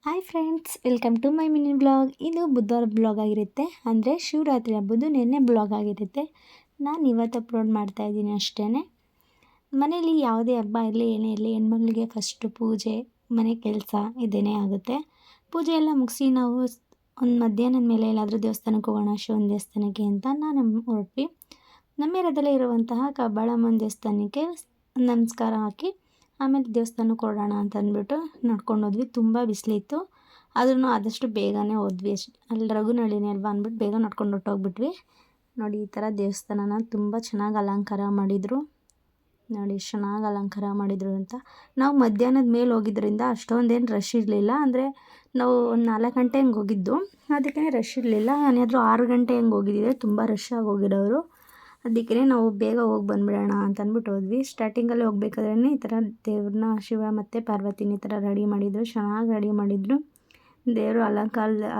Hi friends, welcome to my mini blog. ಇದು ಬುಧವಾರ blog ಆಗಿರುತ್ತೆ, ಅಂದರೆ ಶಿವರಾತ್ರಿ ಹಬ್ಬದ್ದು ನಿನ್ನೆ ಬ್ಲಾಗ್ ಆಗಿರುತ್ತೆ. ನಾನು ಇವತ್ತು ಅಪ್ಲೋಡ್ ಮಾಡ್ತಾಯಿದ್ದೀನಿ ಅಷ್ಟೇ. ಮನೇಲಿ ಯಾವುದೇ ಹಬ್ಬ ಇರಲಿ ಏನೇ ಇರಲಿ, ಹೆಣ್ಮಕ್ಳಿಗೆ ಫಸ್ಟು ಪೂಜೆ, ಮನೆ ಕೆಲಸ ಇದೇನೇ ಆಗುತ್ತೆ. ಪೂಜೆ ಎಲ್ಲ ಮುಗಿಸಿ ನಾವು ಒಂದು ಮಧ್ಯಾಹ್ನದ ಮೇಲೆ ಎಲ್ಲಾದರೂ ದೇವಸ್ಥಾನಕ್ಕೆ ಹೋಗೋಣ, ಶಿವನ ದೇವಸ್ಥಾನಕ್ಕೆ ಅಂತ ನಾನು ಹೊರಟ್ವಿ. ನಮ್ಮ ಏರಿಯಾದಲ್ಲೇ ಇರುವಂತಹ ಕಬ್ಬಾಳಮ್ಮನ ದೇವಸ್ಥಾನಕ್ಕೆ ನಮಸ್ಕಾರ ಹಾಕಿ ಆಮೇಲೆ ದೇವಸ್ಥಾನಕ್ಕೆ ಹೊರಡೋಣ ಅಂತ ಅಂದ್ಬಿಟ್ಟು ನಡ್ಕೊಂಡು ಹೋದ್ವಿ. ತುಂಬ ಬಿಸಿಲಿತ್ತು, ಆದ್ರೂ ಆದಷ್ಟು ಬೇಗನೆ ಹೋದ್ವಿ. ಅಲ್ಲಿ ರಘುನಳ್ಳಿನೇ ಅಲ್ವಾ ಅಂದ್ಬಿಟ್ಟು ಬೇಗ ನಡ್ಕೊಂಡು ಹೊರಟೋಗ್ಬಿಟ್ವಿ. ನೋಡಿ, ಈ ಥರ ದೇವಸ್ಥಾನನ ತುಂಬ ಚೆನ್ನಾಗಿ ಅಲಂಕಾರ ಮಾಡಿದರು. ನೋಡಿ, ಚೆನ್ನಾಗಿ ಅಲಂಕಾರ ಮಾಡಿದರು ಅಂತ. ನಾವು ಮಧ್ಯಾಹ್ನದ ಮೇಲೆ ಹೋಗಿದ್ದರಿಂದ ಅಷ್ಟೊಂದೇನು ರಶ್ ಇರಲಿಲ್ಲ. ಅಂದರೆ ನಾವು ಒಂದು 4 ಗಂಟೆ ಹಂಗೆ ಹೋಗಿದ್ದು, ಅದಕ್ಕೆ ರಶ್ ಇರಲಿಲ್ಲ. ನಾನೇನಾದರೂ 6 ಗಂಟೆ ಹಂಗೆ ಹೋಗಿದ್ದಿದೆ, ತುಂಬ ರಶ್ ಆಗಿ ಹೋಗಿರೋರು. ಅದಕ್ಕೆ ನಾವು ಬೇಗ ಹೋಗಿ ಬಂದುಬಿಡೋಣ ಅಂತ ಅಂದ್ಬಿಟ್ಟು ಹೋದ್ವಿ. ಸ್ಟಾರ್ಟಿಂಗಲ್ಲಿ ಹೋಗ್ಬೇಕಾದ್ರೆ ಈ ಥರ ದೇವ್ರನ್ನ ಶಿವ ಮತ್ತು ಪಾರ್ವತಿನ ಈ ಥರ ರೆಡಿ ಮಾಡಿದರು, ಚೆನ್ನಾಗಿ ರೆಡಿ ಮಾಡಿದರು. ದೇವರು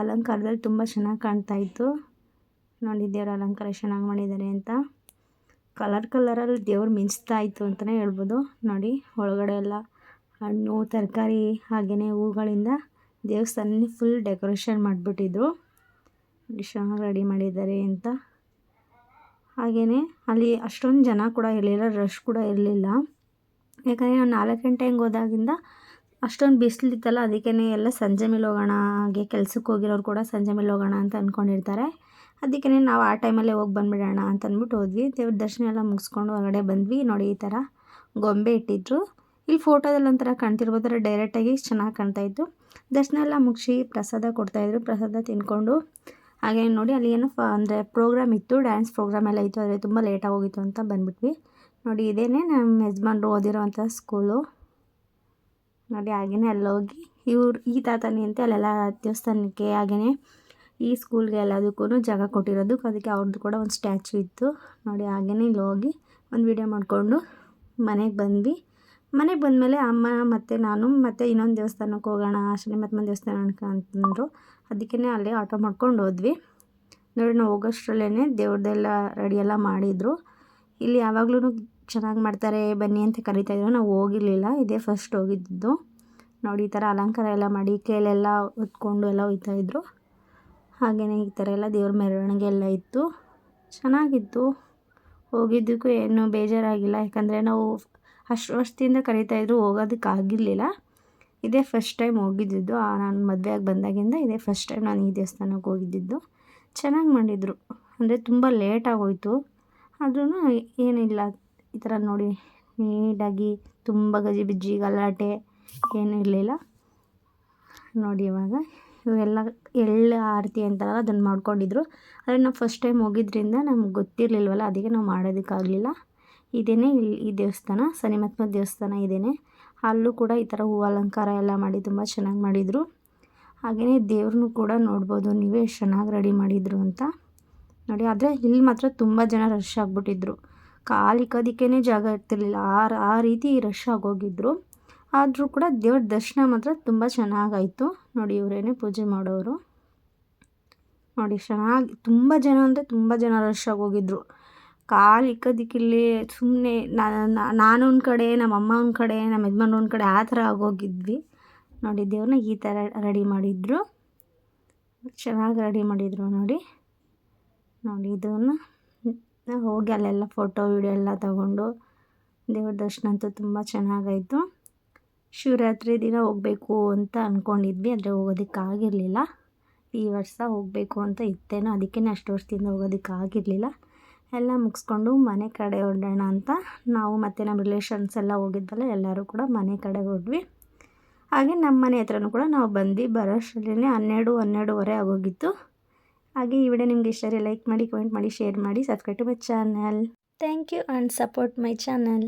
ಅಲಂಕಾರದಲ್ಲಿ ತುಂಬ ಚೆನ್ನಾಗಿ ಕಾಣ್ತಾಯಿತ್ತು. ನೋಡಿ, ದೇವ್ರ ಅಲಂಕಾರ ಚೆನ್ನಾಗಿ ಮಾಡಿದ್ದಾರೆ ಅಂತ. ಕಲರಲ್ಲಿ ದೇವ್ರು ಮಿಂಚ್ತಾ ಇತ್ತು ಅಂತಲೇ ಹೇಳ್ಬೋದು. ನೋಡಿ, ಒಳಗಡೆ ಎಲ್ಲ ಹಣ್ಣು ತರಕಾರಿ ಹಾಗೆಯೇ ಹೂಗಳಿಂದ ದೇವಸ್ಥಾನ ಫುಲ್ ಡೆಕೋರೇಷನ್ ಮಾಡಿಬಿಟ್ಟಿದ್ರು. ಚೆನ್ನಾಗಿ ರೆಡಿ ಮಾಡಿದ್ದಾರೆ ಅಂತ. ಹಾಗೆಯೇ ಅಲ್ಲಿ ಅಷ್ಟೊಂದು ಜನ ಕೂಡ ಇರಲಿಲ್ಲ, ರಶ್ ಕೂಡ ಇರಲಿಲ್ಲ. ಯಾಕಂದರೆ ನಾವು 4 ಗಂಟೆ ಹಂಗೆ ಹೋದಾಗಿಂದ ಅಷ್ಟೊಂದು ಬಿಸಿಲಿತ್ತಲ್ಲ, ಅದಕ್ಕೇ ಎಲ್ಲ ಸಂಜೆ ಮೇಲೆ ಹೋಗೋಣ, ಹಾಗೆ ಕೆಲ್ಸಕ್ಕೆ ಹೋಗಿರೋರು ಕೂಡ ಸಂಜೆ ಮೇಲೆ ಹೋಗೋಣ ಅಂತ ಅಂದ್ಕೊಂಡಿರ್ತಾರೆ. ಅದಕ್ಕೇ ನಾವು ಆ ಟೈಮಲ್ಲೇ ಹೋಗಿ ಬಂದುಬಿಡೋಣ ಅಂತ ಅಂದ್ಬಿಟ್ಟು ಹೋದ್ವಿ. ದೇವ್ರ ದರ್ಶನ ಎಲ್ಲ ಮುಗಿಸ್ಕೊಂಡು ಹೊರಗಡೆ ಬಂದ್ವಿ. ನೋಡಿ, ಈ ಥರ ಗೊಂಬೆ ಇಟ್ಟಿದ್ರು. ಇಲ್ಲಿ ಫೋಟೋದಲ್ಲಿ ಒಂಥರ ಕಾಣ್ತಿರ್ಬೋದ್ರೆ, ಡೈರೆಕ್ಟಾಗಿ ಚೆನ್ನಾಗಿ ಕಾಣ್ತಾಯಿತ್ತು. ದರ್ಶನ ಎಲ್ಲ ಮುಗಿಸಿ ಪ್ರಸಾದ ಕೊಡ್ತಾಯಿದ್ರು. ಪ್ರಸಾದ ತಿನ್ಕೊಂಡು ಹಾಗೆ ನೋಡಿ, ಅಲ್ಲಿ ಏನೋ ಅಂದರೆ ಪ್ರೋಗ್ರಾಮ್ ಇತ್ತು, ಡ್ಯಾನ್ಸ್ ಪ್ರೋಗ್ರಾಮ್ ಎಲ್ಲ ಇತ್ತು. ಆದರೆ ತುಂಬ ಲೇಟಾಗಿ ಹೋಗಿತ್ತು ಅಂತ ಬಂದ್ಬಿಟ್ವಿ. ನೋಡಿ, ಇದೇನೇ ನಮ್ಮ ಯಜಮಾನ್ರು ಓದಿರೋವಂಥ ಸ್ಕೂಲು. ನೋಡಿ, ಹಾಗೆಯೇ ಅಲ್ಲೋಗಿ ಈ ತಾತನೇ ಅಂತ ಅಲ್ಲೆಲ್ಲ ದೇವಸ್ಥಾನಕ್ಕೆ ಹಾಗೆಯೇ ಈ ಸ್ಕೂಲ್ಗೆ ಎಲ್ಲದಕ್ಕೂ ಜಾಗ ಕೊಟ್ಟಿರೋದು. ಅದಕ್ಕೆ ಅವ್ರದ್ದು ಕೂಡ ಒಂದು ಸ್ಟ್ಯಾಚು ಇತ್ತು. ನೋಡಿ, ಹಾಗೆಯೇ ಇಲ್ಲಿ ಹೋಗಿ ಒಂದು ವಿಡಿಯೋ ಮಾಡಿಕೊಂಡು ಮನೆಗೆ ಬಂದ್ವಿ. ಮನೆಗೆ ಬಂದಮೇಲೆ ಅಮ್ಮ ಮತ್ತು ನಾನು ಮತ್ತು ಇನ್ನೊಂದು ದೇವಸ್ಥಾನಕ್ಕೆ ಹೋಗೋಣ, ಶನಿಮಹಾತ್ಮನ ದೇವಸ್ಥಾನಕ್ಕೆ ಅಂತಂದರು. ಅದಕ್ಕೇ ಅಲ್ಲೇ ಆಟೋ ಮಾಡ್ಕೊಂಡು ಹೋದ್ವಿ. ನೋಡಿ, ನಾವು ಹೋಗೋಷ್ಟರಲ್ಲೇ ದೇವ್ರದ್ದೆಲ್ಲ ರೆಡಿ ಎಲ್ಲ ಮಾಡಿದರು. ಇಲ್ಲಿ ಯಾವಾಗಲೂ ಚೆನ್ನಾಗಿ ಮಾಡ್ತಾರೆ, ಬನ್ನಿ ಅಂತ ಕರಿತಾಯಿದ್ರು. ನಾವು ಹೋಗಿರಲಿಲ್ಲ, ಇದೇ ಫಸ್ಟ್ ಹೋಗಿದ್ದು. ನೋಡಿ, ಈ ಥರ ಅಲಂಕಾರ ಎಲ್ಲ ಮಾಡಿ ಕೇಲೆಲ್ಲ ಹೊತ್ಕೊಂಡು ಎಲ್ಲ ಹೋಗ್ತಾಯಿದ್ರು. ಹಾಗೆಯೇ ಈ ಥರ ಎಲ್ಲ ದೇವ್ರ ಮೆರವಣಿಗೆ ಎಲ್ಲ ಇತ್ತು, ಚೆನ್ನಾಗಿತ್ತು. ಹೋಗಿದ್ದಕ್ಕೂ ಏನು ಬೇಜಾರಾಗಿಲ್ಲ, ಯಾಕಂದರೆ ನಾವು ಅಷ್ಟು ವರ್ಷದಿಂದ ಕರಿತಾಯಿದ್ರು, ಹೋಗೋದಕ್ಕಾಗಿರಲಿಲ್ಲ. ಇದೇ ಫಸ್ಟ್ ಟೈಮ್ ಹೋಗಿದ್ದಿದ್ದು. ನಾನು ಮದುವೆಯಾಗಿ ಬಂದಾಗಿಂದ ಇದೇ ಫಸ್ಟ್ ಟೈಮ್ ನಾನು ಈ ದೇವಸ್ಥಾನಕ್ಕೆ ಹೋಗಿದ್ದಿದ್ದು. ಚೆನ್ನಾಗಿ ಮಾಡಿದರು, ಅಂದರೆ ತುಂಬ ಲೇಟಾಗೋಯಿತು, ಆದ್ರೂ ಏನಿಲ್ಲ. ಈ ಥರ ನೋಡಿ, ನೀಟಾಗಿ ತುಂಬ ಗಜಿಬಿಜಿ ಗಲಾಟೆ ಏನೂ ಇರಲಿಲ್ಲ. ನೋಡಿ, ಇವಾಗ ಇವೆಲ್ಲ ಎಳ್ಳು ಆರತಿ ಅಂತಾರಲ್ಲ, ಅದನ್ನು ಮಾಡ್ಕೊಂಡಿದ್ರು. ಆದರೆ ನಾವು ಫಸ್ಟ್ ಟೈಮ್ ಹೋಗಿದ್ರಿಂದ ನಮ್ಗೆ ಗೊತ್ತಿರಲಿಲ್ವಲ್ಲ, ಅದಕ್ಕೆ ನಾವು ಮಾಡೋದಕ್ಕಾಗಲಿಲ್ಲ. ಇದೇನೇ ಈ ದೇವಸ್ಥಾನ, ಶನಿಮಹಾತ್ಮ ದೇವಸ್ಥಾನ ಇದೇನೆ. ಅಲ್ಲೂ ಕೂಡ ಈ ಥರ ಹೂವು ಅಲಂಕಾರ ಎಲ್ಲ ಮಾಡಿ ತುಂಬ ಚೆನ್ನಾಗಿ ಮಾಡಿದರು. ಹಾಗೆಯೇ ದೇವ್ರನ್ನೂ ಕೂಡ ನೋಡ್ಬೋದು ನೀವೇ, ಎಷ್ಟು ಚೆನ್ನಾಗಿ ರೆಡಿ ಮಾಡಿದರು ಅಂತ ನೋಡಿ. ಆದರೆ ಇಲ್ಲಿ ಮಾತ್ರ ತುಂಬ ಜನ ರಶ್ ಆಗಿಬಿಟ್ಟಿದ್ರು, ಕಾಲಿಕ್ಕೋದಕ್ಕೇ ಜಾಗ ಇರ್ತಿರ್ಲಿಲ್ಲ, ಆ ರೀತಿ ರಶ್ ಆಗೋಗಿದ್ರು. ಆದರೂ ಕೂಡ ದೇವ್ರ ದರ್ಶನ ಮಾತ್ರ ತುಂಬ ಚೆನ್ನಾಗಾಯಿತು. ನೋಡಿ, ಇವರೇನೆ ಪೂಜೆ ಮಾಡೋರು. ನೋಡಿ, ಚೆನ್ನಾಗಿ ತುಂಬ ಜನ ಅಂದರೆ ತುಂಬ ಜನ ರಶ್ ಆಗೋಗಿದ್ರು. ಕಾಲಿಕ್ಕೋದಕ್ಕಿಲ್ಲಿ ಸುಮ್ಮನೆ ನಾನು ಒಂದು ಕಡೆ, ನಮ್ಮ ಅಮ್ಮ ಒಂದು ಕಡೆ, ನಮ್ಮ ಯಜಮಾನ್ರು ಒಂದು ಕಡೆ, ಆ ಥರ ಆಗೋಗಿದ್ವಿ. ನೋಡಿ, ದೇವ್ರನ್ನ ಈ ಥರ ರೆಡಿ ಮಾಡಿದ್ರು, ಚೆನ್ನಾಗಿ ರೆಡಿ ಮಾಡಿದರು. ನೋಡಿ, ಇದನ್ನು ಹೋಗಿ ಅಲ್ಲೆಲ್ಲ ಫೋಟೋ ವಿಡಿಯೋ ಎಲ್ಲ ತಗೊಂಡು ದೇವ್ರ ದರ್ಶನ ಅಂತೂ ತುಂಬ ಚೆನ್ನಾಗಾಯಿತು. ಶಿವರಾತ್ರಿ ದಿನ ಹೋಗಬೇಕು ಅಂತ ಅಂದ್ಕೊಂಡಿದ್ವಿ, ಆದರೆ ಹೋಗೋದಕ್ಕಾಗಿರಲಿಲ್ಲ. ಈ ವರ್ಷ ಹೋಗಬೇಕು ಅಂತ ಇತ್ತೇನೋ, ಅದಕ್ಕೇ ಅಷ್ಟು ವರ್ಷದಿಂದ ಹೋಗೋದಕ್ಕಾಗಿರಲಿಲ್ಲ. ಎಲ್ಲ ಮುಗಿಸ್ಕೊಂಡು ಮನೆ ಕಡೆ ಹೊರಡೋಣ ಅಂತ ನಾವು ಮತ್ತು ನಮ್ಮ ರಿಲೇಷನ್ಸ್ ಎಲ್ಲ ಹೋಗಿದ್ವಲ್ಲ, ಎಲ್ಲರೂ ಕೂಡ ಮನೆ ಕಡೆ ಹೊರಡ್ವಿ. ಹಾಗೆ ನಮ್ಮ ಮನೆ ಹತ್ರನೂ ಕೂಡ ನಾವು ಬಂದು ಬರೋಷ್ಟರಲ್ಲೇ 12:30 ಆಗೋಗಿತ್ತು. ಹಾಗೆ ಈ ವಿಡಿಯೋ ನಿಮ್ಗೆ ಇಷ್ಟ ಲೈಕ್ ಮಾಡಿ, ಕಮೆಂಟ್ ಮಾಡಿ, ಶೇರ್ ಮಾಡಿ, subscribe to my channel. Thank you and support my channel.